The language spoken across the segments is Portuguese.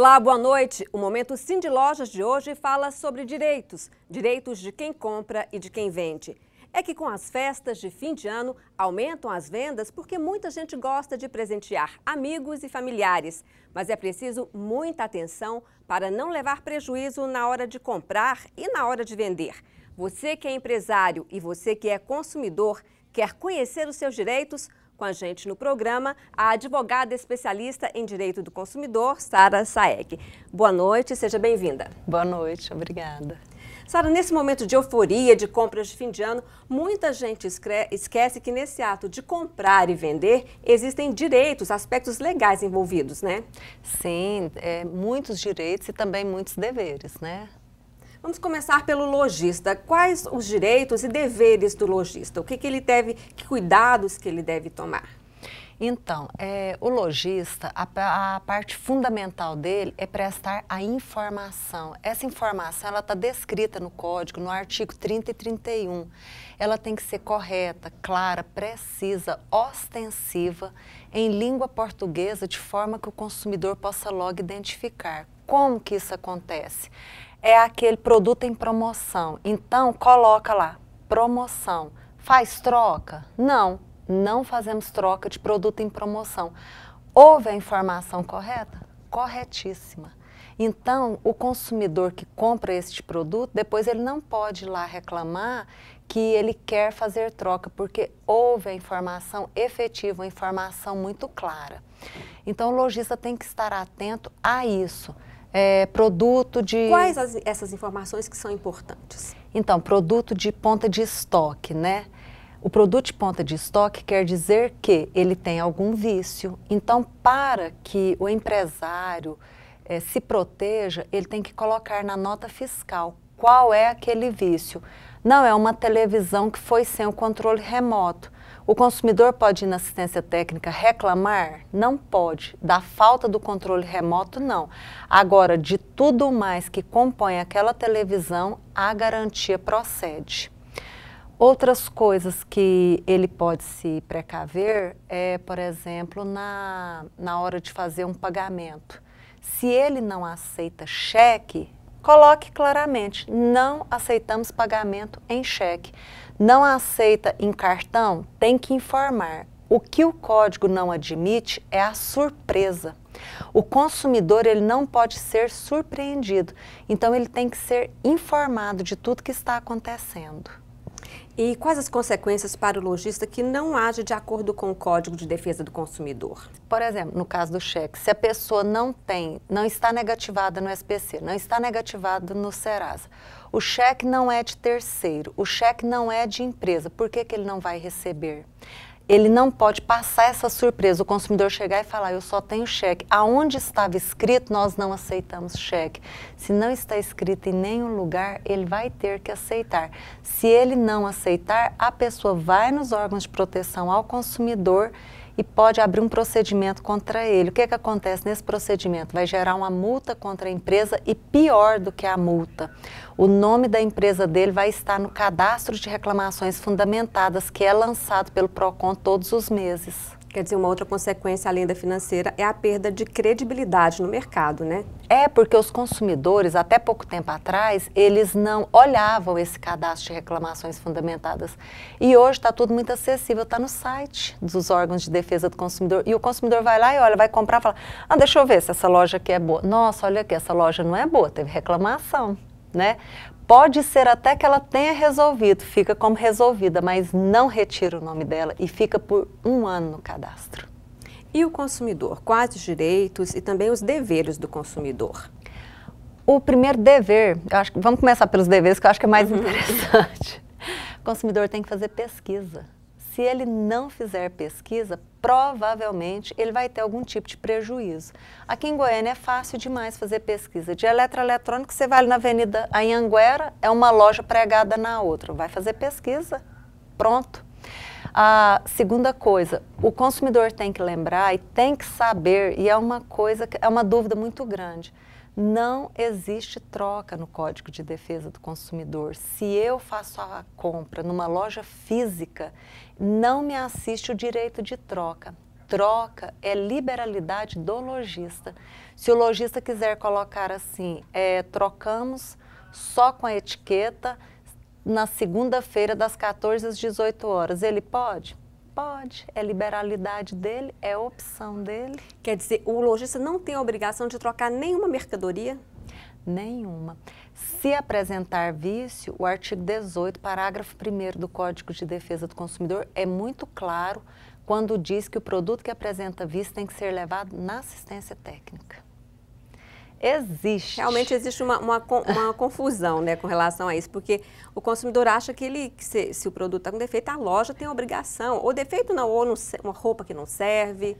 Olá, boa noite. O Momento Sim de Lojas de hoje fala sobre direitos. Direitos de quem compra e de quem vende. É que com as festas de fim de ano aumentam as vendas porque muita gente gosta de presentear amigos e familiares. Mas é preciso muita atenção para não levar prejuízo na hora de comprar e na hora de vender. Você que é empresário e você que é consumidor, quer conhecer os seus direitos? Com a gente no programa, a advogada especialista em direito do consumidor, Sara Saeg. Boa noite, seja bem-vinda. Boa noite, obrigada. Sara, nesse momento de euforia, de compras de fim de ano, muita gente esquece que nesse ato de comprar e vender, existem direitos, aspectos legais envolvidos, né? Sim, muitos direitos e também muitos deveres, né? Vamos começar pelo lojista. Quais os direitos e deveres do lojista? Que cuidados que ele deve tomar? Então, o lojista, a parte fundamental dele é prestar a informação. Essa informação, ela está descrita no código, no artigo 30 e 31. Ela tem que ser correta, clara, precisa, ostensiva, em língua portuguesa, de forma que o consumidor possa logo identificar. Como que isso acontece? É aquele produto em promoção, então coloca lá, promoção. Faz troca? Não, não fazemos troca de produto em promoção. Houve a informação correta? Corretíssima. Então, o consumidor que compra este produto, depois ele não pode ir lá reclamar que ele quer fazer troca, porque houve a informação efetiva, uma informação muito clara. Então, o lojista tem que estar atento a isso. Produto de... Quais essas informações que são importantes? Então, produto de ponta de estoque, né? O produto de ponta de estoque quer dizer que ele tem algum vício. Então, para que o empresário se proteja, ele tem que colocar na nota fiscal qual é aquele vício. Não é uma televisão que foi sem o controle remoto. O consumidor pode ir na assistência técnica reclamar? Não pode. Da falta do controle remoto, não. Agora, de tudo mais que compõe aquela televisão, a garantia procede. Outras coisas que ele pode se precaver é, por exemplo, na hora de fazer um pagamento. Se ele não aceita cheque, coloque claramente, não aceitamos pagamento em cheque. Não aceita em cartão, tem que informar. O que o código não admite é a surpresa. O consumidor, ele não pode ser surpreendido, então ele tem que ser informado de tudo que está acontecendo. E quais as consequências para o lojista que não age de acordo com o Código de Defesa do Consumidor? Por exemplo, no caso do cheque, se a pessoa não está negativada no SPC, não está negativada no Serasa, o cheque não é de terceiro, o cheque não é de empresa, por que ele não vai receber? Ele não pode passar essa surpresa, o consumidor chegar e falar, eu só tenho cheque. Aonde estava escrito, nós não aceitamos cheque. Se não está escrito em nenhum lugar, ele vai ter que aceitar. Se ele não aceitar, a pessoa vai nos órgãos de proteção ao consumidor e pode abrir um procedimento contra ele. O que acontece nesse procedimento? Vai gerar uma multa contra a empresa e pior do que a multa, o nome da empresa dele vai estar no cadastro de reclamações fundamentadas que é lançado pelo PROCON todos os meses. Quer dizer, uma outra consequência além da financeira é a perda de credibilidade no mercado, né? É porque os consumidores, até pouco tempo atrás, eles não olhavam esse cadastro de reclamações fundamentadas. E hoje está tudo muito acessível, está no site dos órgãos de defesa do consumidor. E o consumidor vai lá e olha, vai comprar e fala, deixa eu ver se essa loja aqui é boa. Nossa, olha aqui, essa loja não é boa, teve reclamação, né? Pode ser até que ela tenha resolvido, fica como resolvida, mas não retira o nome dela e fica por 1 ano no cadastro. E o consumidor? Quais os direitos e também os deveres do consumidor? O primeiro dever, vamos começar pelos deveres, que eu acho que é mais interessante. O consumidor tem que fazer pesquisa. Se ele não fizer pesquisa, provavelmente ele vai ter algum tipo de prejuízo. Aqui em Goiânia é fácil demais fazer pesquisa. De eletroeletrônico, você vai ali na Avenida Anhanguera, é uma loja pregada na outra. Vai fazer pesquisa, pronto. A segunda coisa, o consumidor tem que lembrar e tem que saber, e é uma dúvida muito grande. Não existe troca no Código de Defesa do Consumidor. Se eu faço a compra numa loja física, não me assiste o direito de troca. troca é liberalidade do lojista. Se o lojista quiser colocar assim, trocamos só com a etiqueta na segunda-feira das 14 às 18 horas, ele pode? Pode, é liberalidade dele, é opção dele. Quer dizer, o lojista não tem a obrigação de trocar nenhuma mercadoria? Nenhuma. Se apresentar vício, o artigo 18, parágrafo 1º do Código de Defesa do Consumidor é muito claro quando diz que o produto que apresenta vício tem que ser levado na assistência técnica. Existe. Realmente existe uma confusão, né, com relação a isso, porque o consumidor acha que se o produto está com defeito, a loja tem a obrigação, ou defeito não, ou uma roupa que não serve,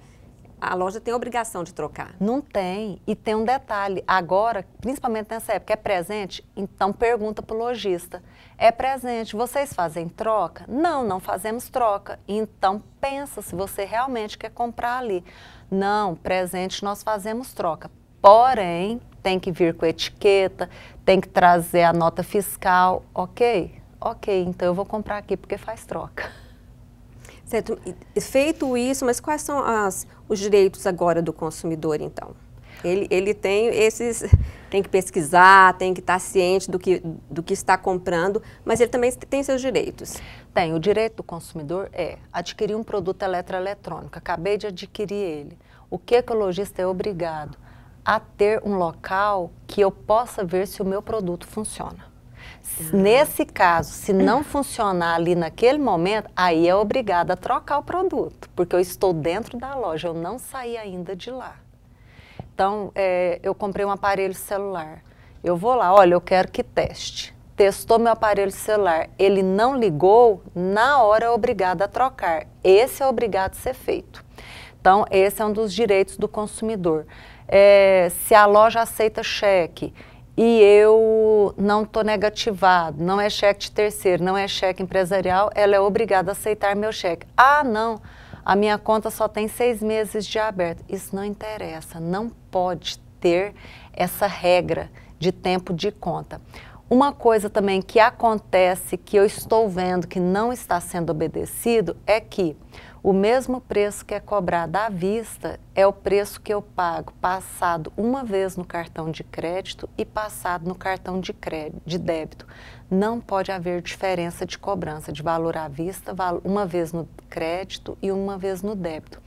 a loja tem a obrigação de trocar. Não tem, e tem um detalhe, agora, principalmente nessa época, é presente, então pergunta para o lojista, é presente, vocês fazem troca? Não, não fazemos troca, então pensa se você realmente quer comprar ali. Não, presente nós fazemos troca. Porém, tem que vir com etiqueta, tem que trazer a nota fiscal, ok? Ok, então eu vou comprar aqui porque faz troca. Certo. Feito isso, mas quais são os direitos agora do consumidor, então? Ele tem tem que pesquisar, tem que estar ciente do que está comprando, mas ele também tem seus direitos. Tem, o direito do consumidor é adquirir um produto eletroeletrônico, acabei de adquirir ele. O que o lojista é obrigado? A ter um local que eu possa ver se o meu produto funciona. Nesse caso, se não funcionar ali naquele momento, aí é obrigado a trocar o produto, porque eu estou dentro da loja, eu não saí ainda de lá. Então, eu comprei um aparelho celular, eu vou lá, olha, eu quero que teste. Testou meu aparelho celular, ele não ligou, na hora é obrigado a trocar. Esse é obrigado a ser feito. Então, esse é um dos direitos do consumidor. Se a loja aceita cheque e eu não estou negativado, não é cheque de terceiro, não é cheque empresarial, ela é obrigada a aceitar meu cheque. Ah, não, a minha conta só tem 6 meses de aberto. Isso não interessa, não pode ter essa regra de tempo de conta. Uma coisa também que acontece, que eu estou vendo que não está sendo obedecido, é que o mesmo preço que é cobrado à vista é o preço que eu pago passado uma vez no cartão de crédito e passado no cartão de débito. Não pode haver diferença de cobrança de valor à vista, uma vez no crédito e uma vez no débito.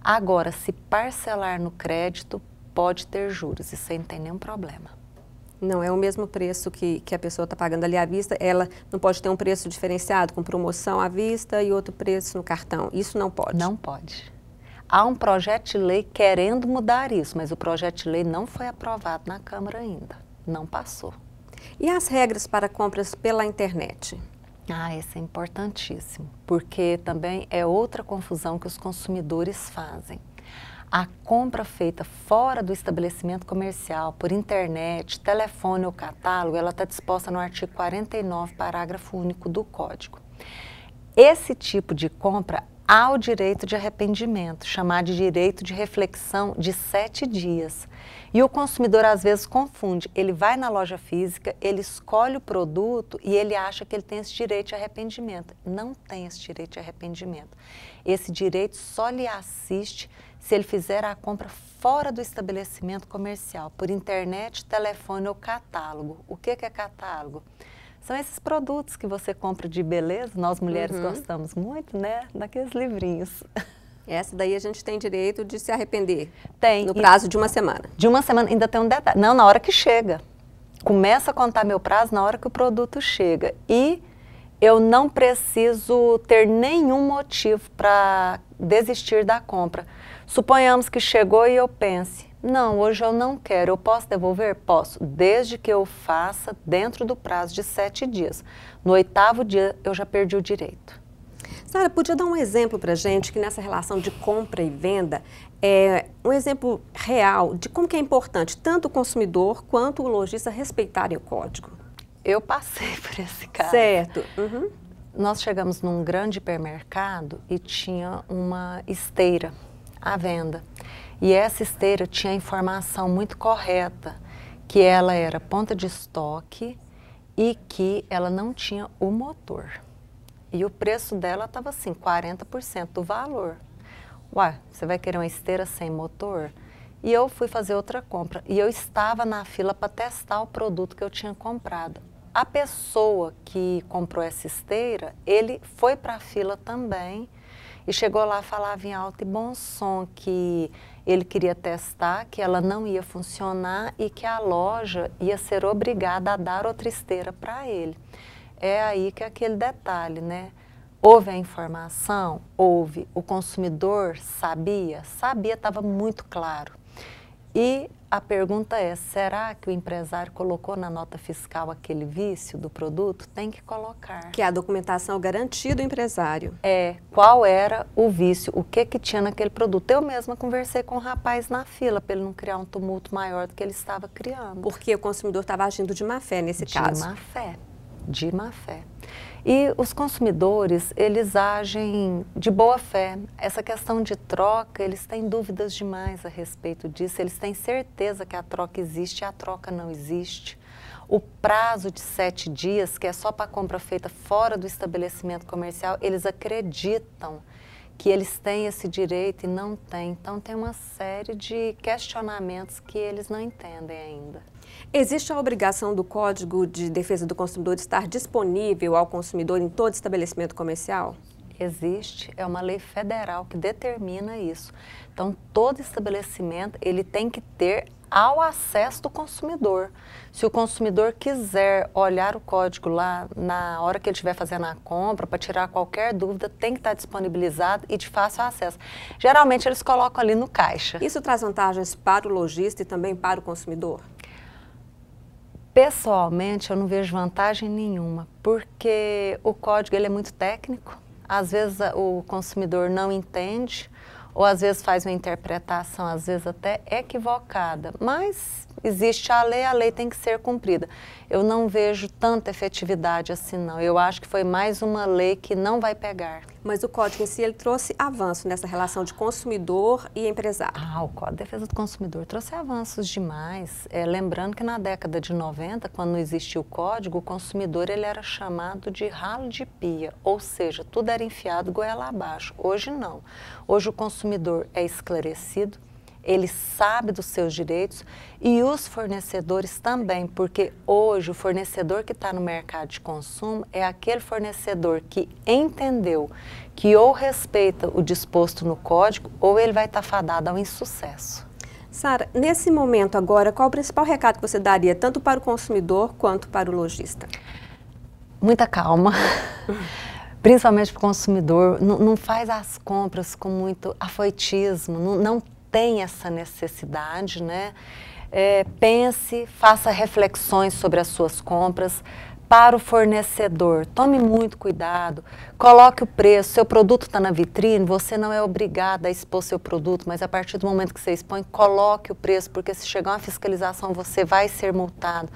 Agora, se parcelar no crédito, pode ter juros, isso aí não tem nenhum problema. Não é o mesmo preço que a pessoa está pagando ali à vista, ela não pode ter um preço diferenciado, com promoção à vista e outro preço no cartão. Isso não pode? Não pode. Há um projeto de lei querendo mudar isso, mas o projeto de lei não foi aprovado na Câmara ainda. Não passou. E as regras para compras pela internet? Isso é importantíssimo, porque também é outra confusão que os consumidores fazem. A compra feita fora do estabelecimento comercial, por internet, telefone ou catálogo, ela está disposta no artigo 49, parágrafo único do Código. Esse tipo de compra há o direito de arrependimento, chamado de direito de reflexão de 7 dias. E o consumidor às vezes confunde, ele vai na loja física, ele escolhe o produto e ele acha que ele tem esse direito de arrependimento. Não tem esse direito de arrependimento. Esse direito só lhe assiste se ele fizer a compra fora do estabelecimento comercial, por internet, telefone ou catálogo. O que é catálogo? São esses produtos que você compra de beleza, nós mulheres gostamos muito, né? Daqueles livrinhos. Essa daí a gente tem direito de se arrepender. Tem. No prazo de uma semana. De uma semana, ainda tem um detalhe. Não, na hora que chega. Começa a contar meu prazo na hora que o produto chega. E eu não preciso ter nenhum motivo para desistir da compra. Suponhamos que chegou e eu pense, não, hoje eu não quero, eu posso devolver? Posso, desde que eu faça dentro do prazo de 7 dias. No 8º dia eu já perdi o direito. Sara, podia dar um exemplo para a gente que nessa relação de compra e venda, um exemplo real de como que é importante tanto o consumidor quanto o lojista respeitarem o código? Eu passei por esse caso. Certo. Nós chegamos num grande hipermercado e tinha uma esteira à venda. E essa esteira tinha a informação muito correta, que ela era ponta de estoque e que ela não tinha o motor. E o preço dela estava assim, 40% do valor. Ué, você vai querer uma esteira sem motor? E eu fui fazer outra compra. E eu estava na fila para testar o produto que eu tinha comprado. A pessoa que comprou essa esteira, ele foi para a fila também e chegou lá, falava em alto e bom som que ele queria testar, que ela não ia funcionar e que a loja ia ser obrigada a dar outra esteira para ele. É aí que é aquele detalhe, né? Houve a informação? Houve. O consumidor sabia? Sabia, estava muito claro. E a pergunta é, será que o empresário colocou na nota fiscal aquele vício do produto? Tem que colocar. Que é a documentação garantia do empresário. Qual era o vício, o que tinha naquele produto. Eu mesma conversei com o rapaz na fila, para ele não criar um tumulto maior do que ele estava criando. Porque o consumidor estava agindo de má fé nesse caso. De má fé, de má fé. E os consumidores, eles agem de boa fé. Essa questão de troca, eles têm dúvidas demais a respeito disso. Eles têm certeza que a troca existe e a troca não existe. O prazo de 7 dias, que é só para compra feita fora do estabelecimento comercial, eles acreditam que eles têm esse direito e não têm. Então, tem uma série de questionamentos que eles não entendem ainda. Existe a obrigação do Código de Defesa do Consumidor estar disponível ao consumidor em todo estabelecimento comercial? Existe, é uma lei federal que determina isso. Então, todo estabelecimento, ele tem que ter ao acesso do consumidor. Se o consumidor quiser olhar o código lá na hora que ele estiver fazendo a compra, para tirar qualquer dúvida, tem que estar disponibilizado e de fácil acesso. Geralmente, eles colocam ali no caixa. Isso traz vantagens para o lojista e também para o consumidor? Pessoalmente, eu não vejo vantagem nenhuma, porque o código ele é muito técnico, às vezes o consumidor não entende, ou às vezes faz uma interpretação, às vezes até equivocada, mas existe a lei tem que ser cumprida. Eu não vejo tanta efetividade assim não, eu acho que foi mais uma lei que não vai pegar. Mas o código em si, ele trouxe avanço nessa relação de consumidor e empresário. O Código de Defesa do Consumidor trouxe avanços demais. Lembrando que na década de 90, quando não existia o código, o consumidor ele era chamado de ralo de pia, ou seja, tudo era enfiado goela abaixo. Hoje não. Hoje o consumidor é esclarecido, ele sabe dos seus direitos e os fornecedores também, porque hoje o fornecedor que está no mercado de consumo é aquele fornecedor que entendeu que ou respeita o disposto no código ou ele vai estar fadado ao insucesso. Sara, nesse momento agora, qual o principal recado que você daria tanto para o consumidor quanto para o lojista? Muita calma. Principalmente para o consumidor, não faz as compras com muito afoitismo, não tem essa necessidade, né? Pense, faça reflexões sobre as suas compras. Para o fornecedor, tome muito cuidado, coloque o preço, seu produto está na vitrine, você não é obrigado a expor seu produto, mas a partir do momento que você expõe, coloque o preço, porque se chegar uma fiscalização, você vai ser multado.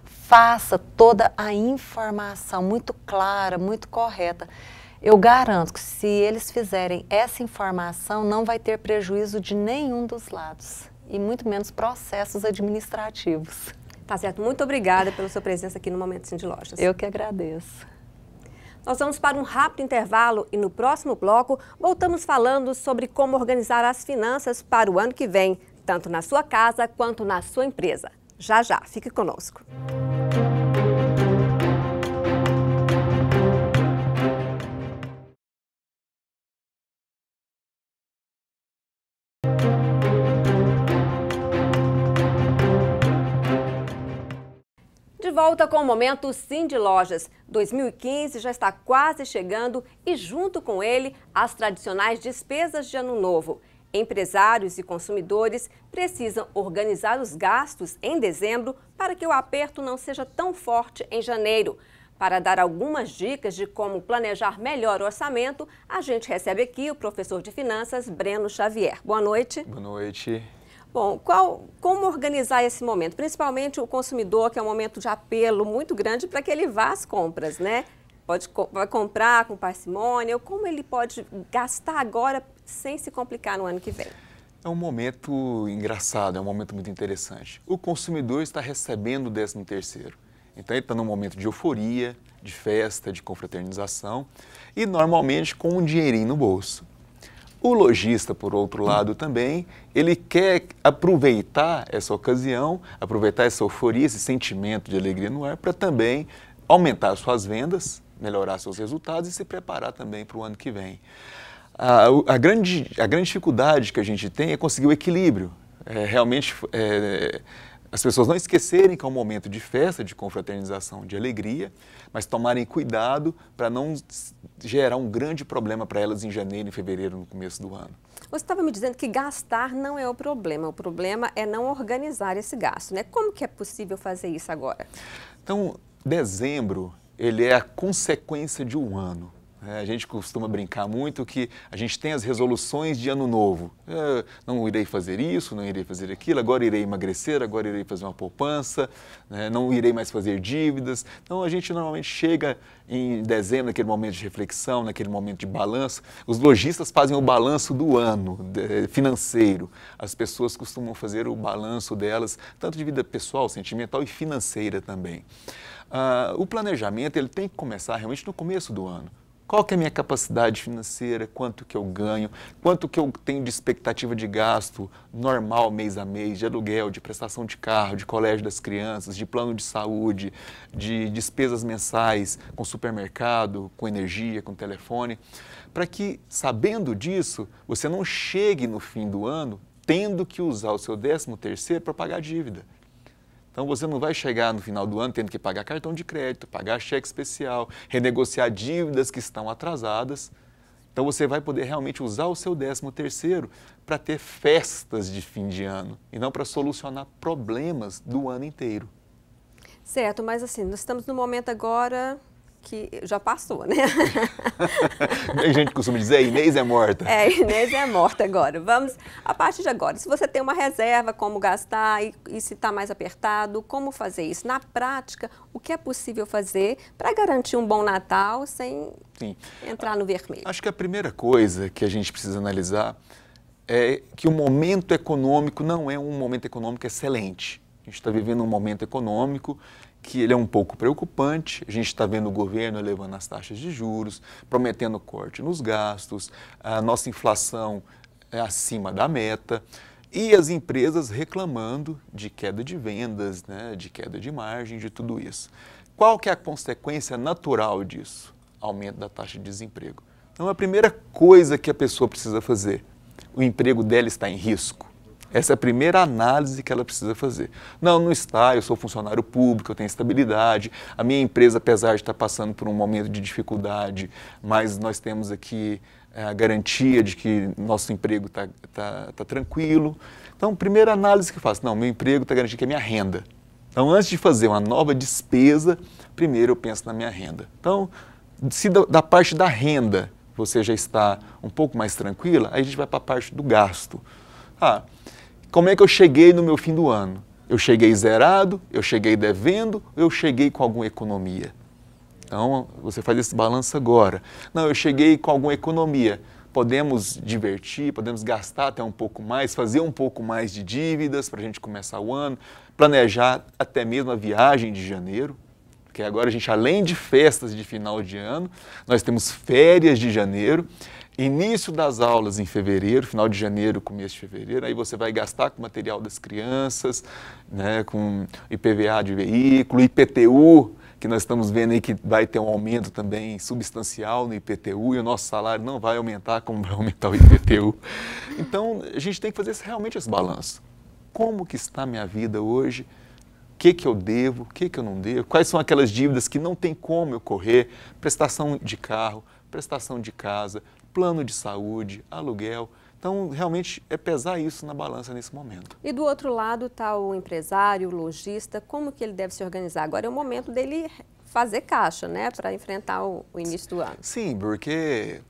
Faça toda a informação muito clara, muito correta. Eu garanto que se eles fizerem essa informação, não vai ter prejuízo de nenhum dos lados, e muito menos processos administrativos. Tá certo, muito obrigada pela sua presença aqui no Momento Sim de Lojas. Eu que agradeço. Nós vamos para um rápido intervalo e no próximo bloco voltamos falando sobre como organizar as finanças para o ano que vem, tanto na sua casa quanto na sua empresa. Já, fique conosco. De volta com o Momento Sim de Lojas. 2015 já está quase chegando e junto com ele as tradicionais despesas de ano novo. Empresários e consumidores precisam organizar os gastos em dezembro para que o aperto não seja tão forte em janeiro. Para dar algumas dicas de como planejar melhor o orçamento, a gente recebe aqui o professor de finanças, Breno Xavier. Boa noite. Boa noite. Bom, como organizar esse momento? Principalmente o consumidor, que é um momento de apelo muito grande para que ele vá às compras, né? Vai comprar com parcimônia, ou como ele pode gastar agora sem se complicar no ano que vem? É um momento engraçado, é um momento muito interessante. O consumidor está recebendo o 13º. Então ele está num momento de euforia, de festa, de confraternização e normalmente com um dinheirinho no bolso. O lojista, por outro lado, também, ele quer aproveitar essa ocasião, aproveitar essa euforia, esse sentimento de alegria no ar, para também aumentar suas vendas, melhorar seus resultados e se preparar também para o ano que vem. A grande dificuldade que a gente tem é conseguir o equilíbrio. Realmente, as pessoas não esquecerem que é um momento de festa, de confraternização, de alegria, mas tomarem cuidado para não gerar um grande problema para elas em janeiro e fevereiro, no começo do ano. Você estava me dizendo que gastar não é o problema é não organizar esse gasto, né? Como que é possível fazer isso agora? Então, dezembro, ele é a consequência de um ano. A gente costuma brincar muito que a gente tem as resoluções de ano novo. Não irei fazer isso, não irei fazer aquilo, agora irei emagrecer, agora irei fazer uma poupança, não irei mais fazer dívidas. Então a gente normalmente chega em dezembro, naquele momento de reflexão, naquele momento de balanço. Os lojistas fazem o balanço do ano financeiro. As pessoas costumam fazer o balanço delas, tanto de vida pessoal, sentimental e financeira também. O planejamento ele tem que começar realmente no começo do ano. Qual que é a minha capacidade financeira, quanto que eu ganho, quanto que eu tenho de expectativa de gasto normal mês a mês, de aluguel, de prestação de carro, de colégio das crianças, de plano de saúde, de despesas mensais com supermercado, com energia, com telefone, para que, sabendo disso, você não chegue no fim do ano tendo que usar o seu 13º para pagar a dívida. Então, você não vai chegar no final do ano tendo que pagar cartão de crédito, pagar cheque especial, renegociar dívidas que estão atrasadas. Então, você vai poder realmente usar o seu 13º para ter festas de fim de ano e não para solucionar problemas do ano inteiro. Certo, mas assim, nós estamos no momento agora que já passou, né? A gente costuma dizer, Inês é morta. Inês é morta agora. Vamos, a partir de agora, se você tem uma reserva, como gastar e se está mais apertado, como fazer isso? Na prática, o que é possível fazer para garantir um bom Natal sem entrar no vermelho? Acho que a primeira coisa que a gente precisa analisar é que o momento econômico não é um momento econômico excelente. A gente está vivendo um momento econômico que ele é um pouco preocupante. A gente está vendo o governo elevando as taxas de juros, prometendo corte nos gastos, a nossa inflação é acima da meta e as empresas reclamando de queda de vendas, né, de queda de margem, de tudo isso. Qual que é a consequência natural disso? Aumento da taxa de desemprego. Então, a primeira coisa que a pessoa precisa fazer, o emprego dela está em risco. Essa é a primeira análise que ela precisa fazer. Não está, eu sou funcionário público, eu tenho estabilidade, a minha empresa, apesar de estar passando por um momento de dificuldade, mas nós temos aqui a garantia de que nosso emprego está tranquilo. Então, primeira análise que eu faço, não, meu emprego está garantido, que é minha renda. Então, antes de fazer uma nova despesa, primeiro eu penso na minha renda. Então, se da parte da renda você já está um pouco mais tranquila, aí a gente vai para a parte do gasto. Como é que eu cheguei no meu fim do ano? Eu cheguei zerado, eu cheguei devendo, eu cheguei com alguma economia? Então, você faz esse balanço agora. Não, eu cheguei com alguma economia. Podemos divertir, podemos gastar até um pouco mais, fazer um pouco mais de dívidas para a gente começar o ano, planejar até mesmo a viagem de janeiro, porque agora a gente, além de festas de final de ano, nós temos férias de janeiro, início das aulas em fevereiro, final de janeiro, começo de fevereiro, aí você vai gastar com material das crianças, né, com IPVA de veículo, IPTU, que nós estamos vendo aí que vai ter um aumento também substancial no IPTU e o nosso salário não vai aumentar como vai aumentar o IPTU. Então, a gente tem que fazer realmente esse balanço. Como que está a minha vida hoje? O que eu devo? O que eu não devo? Quais são aquelas dívidas que não tem como eu correr? Prestação de carro, prestação de casa, plano de saúde, aluguel. Então, realmente, é pesar isso na balança nesse momento. E do outro lado está o empresário, o lojista, como que ele deve se organizar? Agora é o momento dele fazer caixa, né, para enfrentar o início do ano. Sim, porque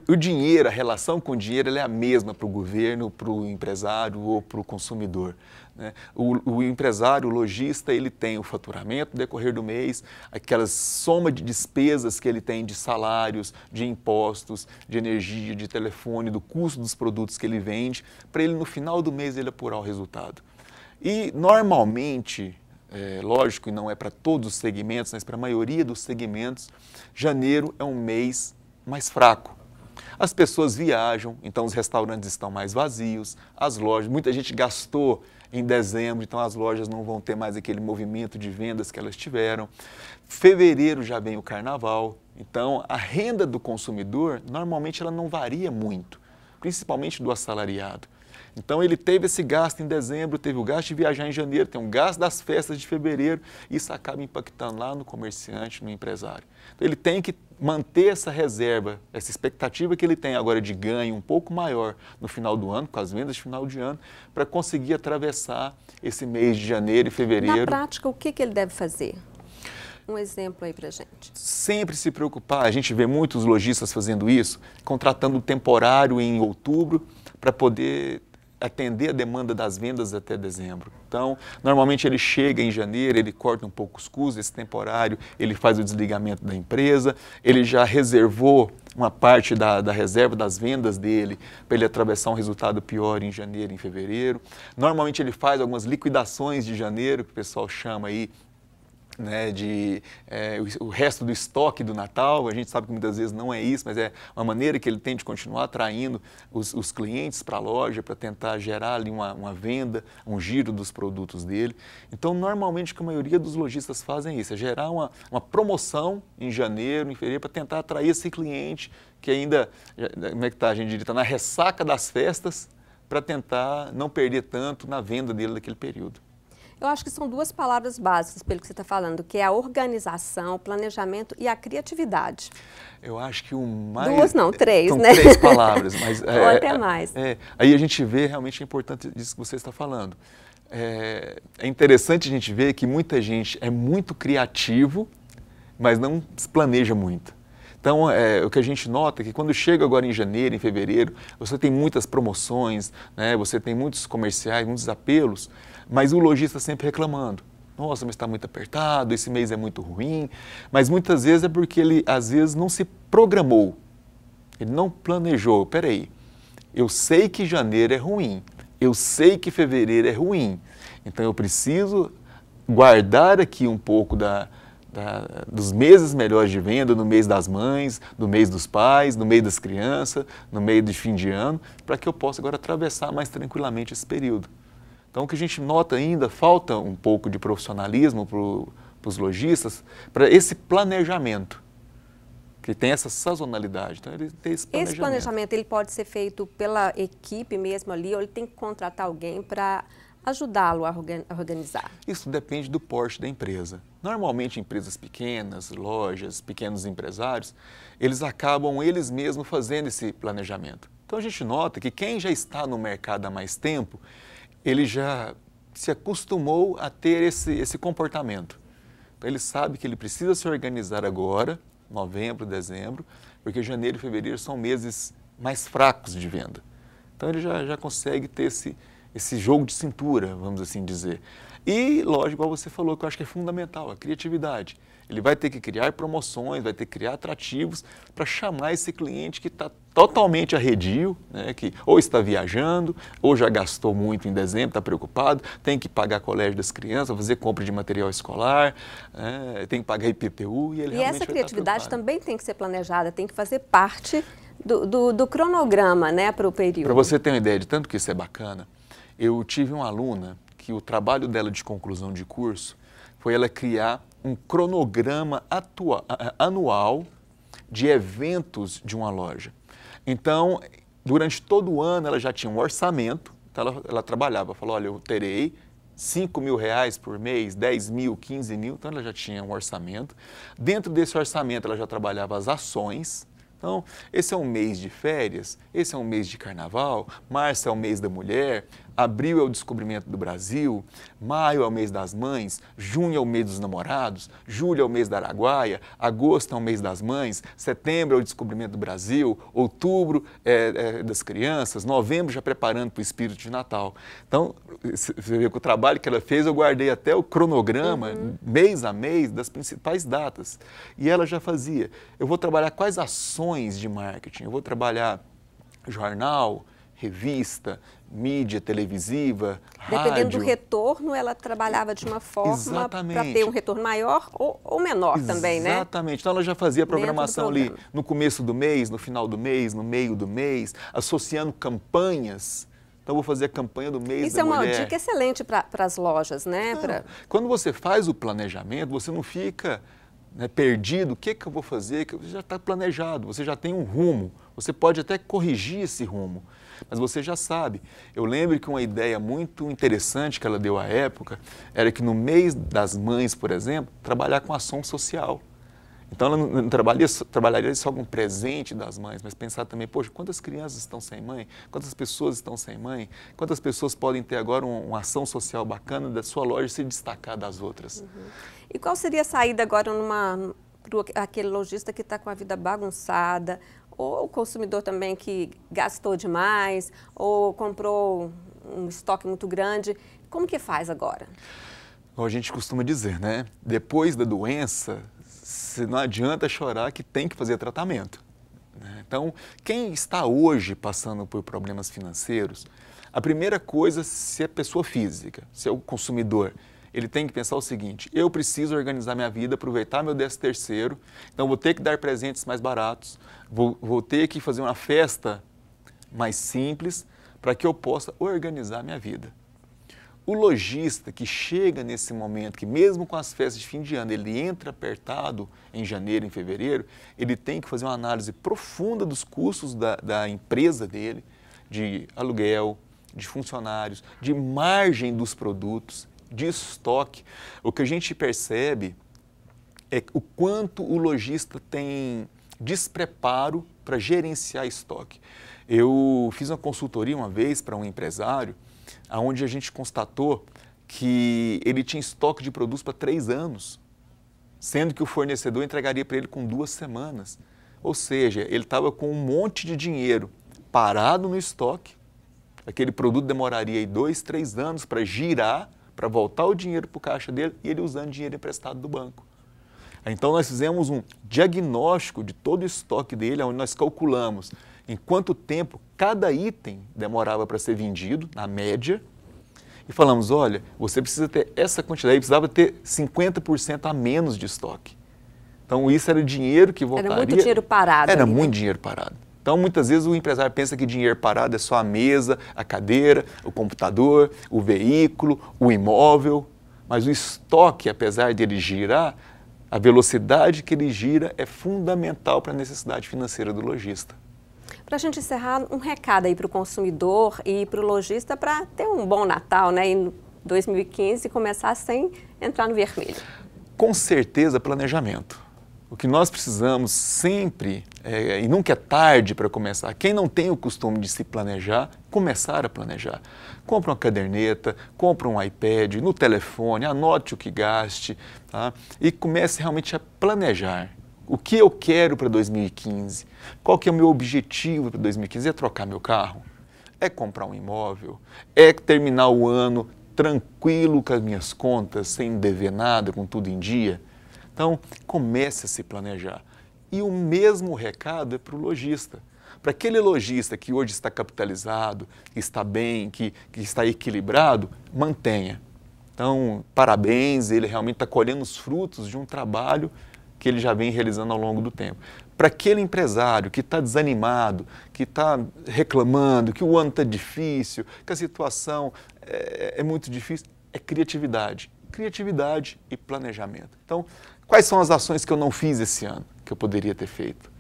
o dinheiro, a relação com o dinheiro, ela é a mesma para o governo, para o empresário ou para o consumidor. Né? O empresário, o lojista, ele tem o faturamento no decorrer do mês, aquela soma de despesas que ele tem de salários, de impostos, de energia, de telefone, do custo dos produtos que ele vende, para ele no final do mês ele apurar o resultado. E normalmente, lógico, e não é para todos os segmentos, mas para a maioria dos segmentos, janeiro é um mês mais fraco. As pessoas viajam, então os restaurantes estão mais vazios, as lojas, muita gente gastou em dezembro, então as lojas não vão ter mais aquele movimento de vendas que elas tiveram. Fevereiro já vem o carnaval, então a renda do consumidor normalmente ela não varia muito, principalmente do assalariado. Então ele teve esse gasto em dezembro, teve o gasto de viajar em janeiro, tem um gasto das festas de fevereiro, isso acaba impactando lá no comerciante, no empresário. Então ele tem que manter essa reserva, essa expectativa que ele tem agora de ganho um pouco maior no final do ano, com as vendas de final de ano, para conseguir atravessar esse mês de janeiro e fevereiro. Na prática, o que ele deve fazer? Um exemplo aí para gente. Sempre se preocupar, a gente vê muitos lojistas fazendo isso, contratando temporário em outubro para poder atender a demanda das vendas até dezembro. Então, normalmente ele chega em janeiro, ele corta um pouco os custos, esse temporário, ele faz o desligamento da empresa, ele já reservou uma parte da reserva das vendas dele para ele atravessar um resultado pior em janeiro e em fevereiro. Normalmente ele faz algumas liquidações de janeiro, que o pessoal chama aí, né, o resto do estoque do Natal. A gente sabe que muitas vezes não é isso, mas é uma maneira que ele tem de continuar atraindo os clientes para a loja, para tentar gerar ali uma venda, um giro dos produtos dele. Então, normalmente, o que a maioria dos lojistas fazem é isso, é gerar uma promoção em janeiro, em fevereiro, para tentar atrair esse cliente que ainda, como é que tá, a gente diria, está na ressaca das festas, para tentar não perder tanto na venda dele naquele período. Eu acho que são duas palavras básicas pelo que você está falando, que é a organização, o planejamento e a criatividade. Eu acho que o mais... Duas não, três, são né? três palavras, mas... Ou até mais. Aí a gente vê realmente a importância disso que você está falando. É interessante a gente ver que muita gente é muito criativo, mas não se planeja muito. Então, o que a gente nota é que quando chega agora em janeiro, em fevereiro, você tem muitas promoções, né? Você tem muitos comerciais, muitos apelos, mas o lojista sempre reclamando. Nossa, mas está muito apertado, esse mês é muito ruim. Mas muitas vezes é porque ele, às vezes, não se programou. Ele não planejou. Peraí, eu sei que janeiro é ruim, eu sei que fevereiro é ruim. Então, eu preciso guardar aqui um pouco dos meses melhores de venda, no mês das mães, no mês dos pais, no mês das crianças, no mês de fim de ano, para que eu possa agora atravessar mais tranquilamente esse período. Então, o que a gente nota ainda, falta um pouco de profissionalismo para os lojistas, para esse planejamento, que tem essa sazonalidade. Então, ele tem esse planejamento. Esse planejamento ele pode ser feito pela equipe mesmo ali, ou ele tem que contratar alguém para ajudá-lo a organizar? Isso depende do porte da empresa. Normalmente, empresas pequenas, lojas, pequenos empresários, eles acabam eles mesmos fazendo esse planejamento. Então, a gente nota que quem já está no mercado há mais tempo, ele já se acostumou a ter esse comportamento. Então, ele sabe que ele precisa se organizar agora, novembro, dezembro, porque janeiro e fevereiro são meses mais fracos de venda. Então, ele já consegue ter esse jogo de cintura, vamos assim dizer. E, lógico, igual você falou, que eu acho que é fundamental, a criatividade. Ele vai ter que criar promoções, vai ter que criar atrativos para chamar esse cliente que está totalmente arredio, né, que ou está viajando, ou já gastou muito em dezembro, está preocupado, tem que pagar colégio das crianças, fazer compra de material escolar, tem que pagar IPTU e ele realmente essa vai criatividade estar preocupado. também tem que ser planejada, tem que fazer parte do cronograma, né, para o período. Para você ter uma ideia de tanto que isso é bacana, eu tive uma aluna que o trabalho dela de conclusão de curso foi ela criar um cronograma anual de eventos de uma loja. Então, durante todo o ano, ela já tinha um orçamento, então ela trabalhava, falou, olha, eu terei R$5.000 por mês, 10 mil, 15 mil, então ela já tinha um orçamento. Dentro desse orçamento, ela já trabalhava as ações. Então, esse é um mês de férias, esse é um mês de carnaval, março é o mês da mulher, abril é o descobrimento do Brasil, maio é o mês das mães, junho é o mês dos namorados, julho é o mês da Araguaia, agosto é o mês das mães, setembro é o descobrimento do Brasil, outubro é das crianças, novembro já preparando para o espírito de Natal. Então, você vê que o trabalho que ela fez, eu guardei até o cronograma, mês a mês, das principais datas. E ela já fazia, eu vou trabalhar quais ações de marketing, eu vou trabalhar jornal, revista, mídia televisiva, Dependendo rádio. do retorno, ela trabalhava de uma forma para ter um retorno maior ou menor também, né? Exatamente. Então ela já fazia a programação ali no começo do mês, no final do mês, no meio do mês, associando campanhas. Então, vou fazer a campanha do mês da mulher. Isso é uma dica excelente para as lojas, né? Quando você faz o planejamento, você não fica, né, perdido. O que eu vou fazer? Você já está planejado, você já tem um rumo. Você pode até corrigir esse rumo, mas você já sabe. Eu lembro que uma ideia muito interessante que ela deu à época era que no mês das mães, por exemplo, trabalhar com ação social. Então, ela não trabalharia só com presente das mães, mas pensar também, poxa, quantas crianças estão sem mãe? Quantas pessoas estão sem mãe? Quantas pessoas podem ter agora uma ação social bacana da sua loja se destacar das outras? E qual seria a saída agora para aquele lojista que está com a vida bagunçada, ou o consumidor também que gastou demais, ou comprou um estoque muito grande? Como que faz agora? Como a gente costuma dizer, né? Depois da doença, não adianta chorar que tem que fazer tratamento. Né? Então, quem está hoje passando por problemas financeiros, a primeira coisa, se é pessoa física, se é o consumidor, ele tem que pensar o seguinte: eu preciso organizar minha vida, aproveitar meu 13º, então vou ter que dar presentes mais baratos, vou ter que fazer uma festa mais simples para que eu possa organizar minha vida. O lojista que chega nesse momento, que mesmo com as festas de fim de ano, ele entra apertado em janeiro, em fevereiro, ele tem que fazer uma análise profunda dos custos da empresa dele, de aluguel, de funcionários, de margem dos produtos, de estoque. O que a gente percebe é o quanto o lojista tem despreparo para gerenciar estoque. Eu fiz uma consultoria uma vez para um empresário, onde a gente constatou que ele tinha estoque de produtos para 3 anos, sendo que o fornecedor entregaria para ele com 2 semanas. Ou seja, ele estava com um monte de dinheiro parado no estoque, aquele produto demoraria aí 2, 3 anos para girar, para voltar o dinheiro para o caixa dele e ele usando dinheiro emprestado do banco. Então nós fizemos um diagnóstico de todo o estoque dele, onde nós calculamos em quanto tempo cada item demorava para ser vendido, na média, e falamos, olha, você precisa ter essa quantidade, precisava ter 50% a menos de estoque. Então isso era dinheiro que voltaria... Era muito dinheiro parado. Era muito dinheiro parado. Então muitas vezes o empresário pensa que dinheiro parado é só a mesa, a cadeira, o computador, o veículo, o imóvel, mas o estoque, apesar de ele girar, a velocidade que ele gira é fundamental para a necessidade financeira do lojista. Para a gente encerrar, um recado aí para o consumidor e para o lojista para ter um bom Natal, né? Em 2015 começar sem entrar no vermelho. Com certeza, planejamento. O que nós precisamos sempre, e nunca é tarde para começar, quem não tem o costume de se planejar, começar a planejar. Compra uma caderneta, compra um iPad, no telefone, anote o que gaste, tá? E comece realmente a planejar. O que eu quero para 2015? Qual que é o meu objetivo para 2015? É trocar meu carro? É comprar um imóvel? É terminar o ano tranquilo com as minhas contas, sem dever nada, com tudo em dia? Então, comece a se planejar. E o mesmo recado é para o lojista. Para aquele lojista que hoje está capitalizado, que está bem, que está equilibrado, mantenha. Então, parabéns, ele realmente está colhendo os frutos de um trabalho que ele já vem realizando ao longo do tempo. Para aquele empresário que está desanimado, que está reclamando, que o ano está difícil, que a situação é muito difícil, é criatividade. Criatividade e planejamento. Então, quais são as ações que eu não fiz esse ano, que eu poderia ter feito?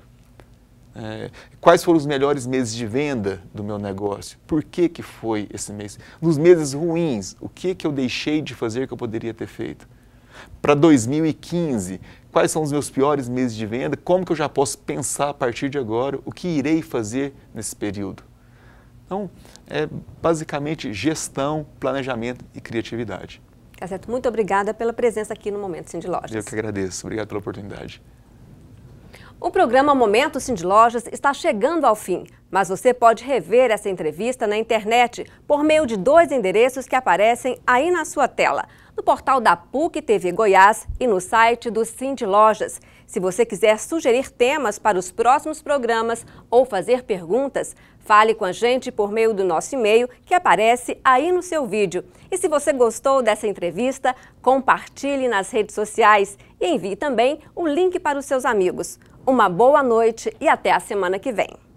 Quais foram os melhores meses de venda do meu negócio? Por que foi esse mês? Nos meses ruins, o que eu deixei de fazer que eu poderia ter feito? Para 2015, quais são os meus piores meses de venda? Como que eu já posso pensar a partir de agora o que irei fazer nesse período? Então, é basicamente gestão, planejamento e criatividade. Tá certo. Muito obrigada pela presença aqui no Momento Cindy Lojas. Eu que agradeço. Obrigado pela oportunidade. O programa Momento Cindy Lojas está chegando ao fim, mas você pode rever essa entrevista na internet por meio de 2 endereços que aparecem aí na sua tela, no portal da PUC TV Goiás e no site do Cindy Lojas. Se você quiser sugerir temas para os próximos programas ou fazer perguntas, Fale com a gente por meio do nosso e-mail que aparece aí no seu vídeo. E se você gostou dessa entrevista, compartilhe nas redes sociais e envie também o link para os seus amigos. Uma boa noite e até a semana que vem.